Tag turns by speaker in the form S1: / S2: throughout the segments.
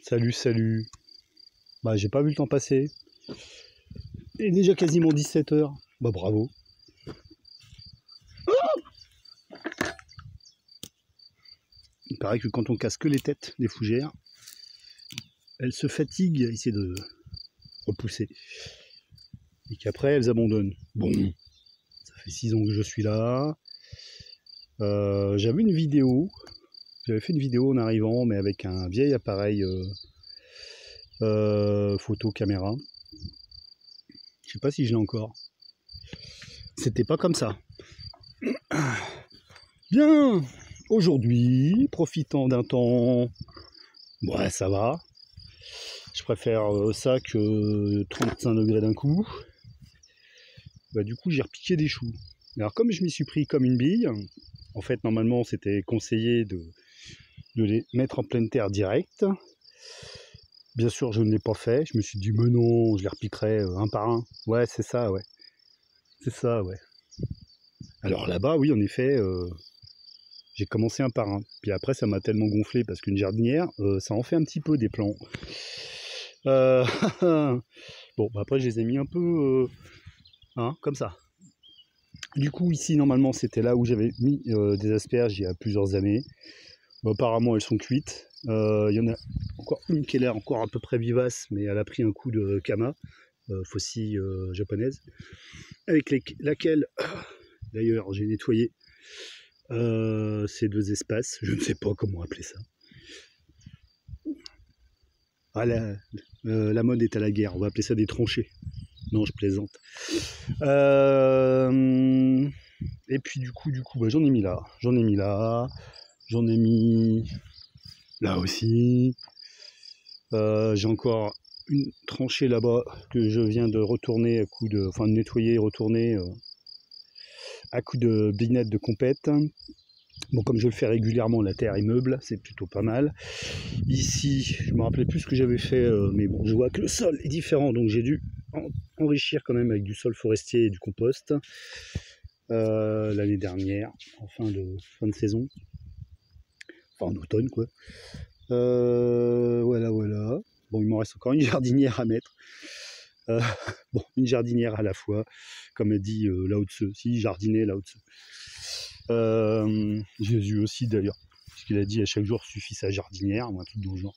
S1: Salut, salut. Bah, j'ai pas vu le temps passer. Il est déjà quasiment 17 h. Bah, bravo. Il paraît que quand on casse que les têtes des fougères, elles se fatiguent à essayer de repousser. Et qu'après, elles abandonnent. Bon, ça fait 6 ans que je suis là. J'avais une vidéo. J'avais fait une vidéo en arrivant, mais avec un vieil appareil photo caméra. Je sais pas si je l'ai encore. C'était pas comme ça. Bien, aujourd'hui, profitant d'un temps, ouais, ça va. Je préfère ça que 35 degrés d'un coup. Bah, du coup, j'ai repiqué des choux. Alors, comme je m'y suis pris comme une bille, en fait, normalement, c'était conseillé de les mettre en pleine terre direct. Bien sûr, je ne l'ai pas fait. Je me suis dit, mais non, je les repiquerai un par un. Ouais, c'est ça, ouais. C'est ça, ouais. Alors là-bas, oui, en effet, j'ai commencé un par un. Puis après, ça m'a tellement gonflé parce qu'une jardinière, ça en fait un petit peu des plants. Bon, bah après, je les ai mis un peu comme ça. Du coup, ici, normalement, c'était là où j'avais mis des asperges il y a plusieurs années. Bah, apparemment, elles sont cuites. Il y en a encore une qui a l'air encore à peu près vivace, mais elle a pris un coup de kama, faucille japonaise, avec laquelle, d'ailleurs, j'ai nettoyé ces deux espaces. Je ne sais pas comment appeler ça. Ah, la mode est à la guerre, on va appeler ça des tranchées. Non, je plaisante. Et puis du coup, bah, j'en ai mis là, j'en ai mis là aussi. J'ai encore une tranchée là-bas que je viens de retourner à coup de, enfin de nettoyer et retourner à coup de bignette de compète. Bon, comme je le fais régulièrement, la terre est meuble, c'est plutôt pas mal. Ici, je me rappelais plus ce que j'avais fait, mais bon, je vois que le sol est différent, donc j'ai dû enrichir quand même avec du sol forestier et du compost l'année dernière, en fin de saison, enfin en automne quoi. Voilà. Bon, il m'en reste encore une jardinière à mettre. Bon, une jardinière à la fois, comme a dit Lao Tse, si jardiner Lao Tse. Jésus aussi d'ailleurs, puisqu'il a dit à chaque jour suffit sa jardinière, ou un truc dans le genre.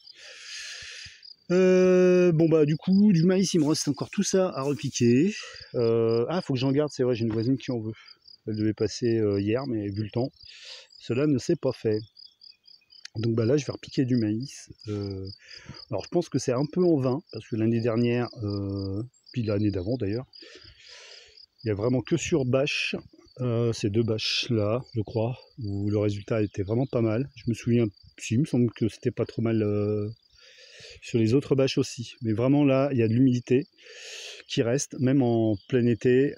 S1: Bon bah du coup, du maïs, il me reste encore tout ça à repiquer. Faut que j'en garde, c'est vrai, j'ai une voisine qui en veut. Elle devait passer hier, mais elle a vu le temps. Cela ne s'est pas fait. Donc bah là, je vais repiquer du maïs. Alors je pense que c'est un peu en vain, parce que l'année dernière, puis l'année d'avant d'ailleurs, il n'y a vraiment que sur bâche, ces deux bâches là, je crois, où le résultat était vraiment pas mal. Je me souviens, si, il me semble que c'était pas trop mal sur les autres bâches aussi. Mais vraiment là, il y a de l'humidité qui reste, même en plein été.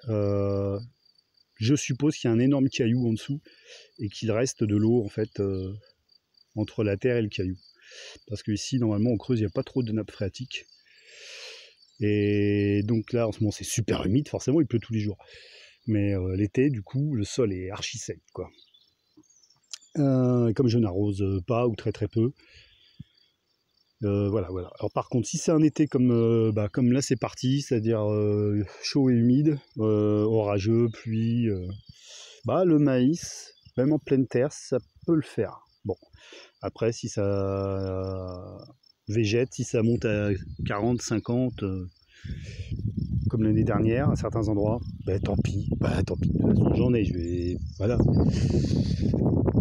S1: Je suppose qu'il y a un énorme caillou en dessous et qu'il reste de l'eau en fait entre la terre et le caillou. Parce que ici, normalement, en Creuse, il n'y a pas trop de nappe phréatique. Et donc là, en ce moment, c'est super humide, forcément, il pleut tous les jours. Mais l'été, du coup, le sol est archi sec, quoi. Comme je n'arrose pas, ou très peu, voilà. Alors par contre, si c'est un été comme là, c'est parti, c'est-à-dire chaud et humide, orageux, pluie, le maïs, même en pleine terre, ça peut le faire. Bon, après, si ça végète, si ça monte à 40, 50, comme l'année dernière, à certains endroits, tant pis. De toute façon, j'en ai, voilà.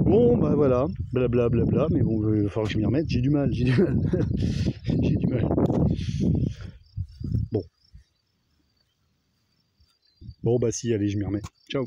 S1: Bon, voilà, blablabla, mais bon, il va falloir que je m'y remette, j'ai du mal. J'ai du mal. Bon, si, allez, je m'y remets. Ciao.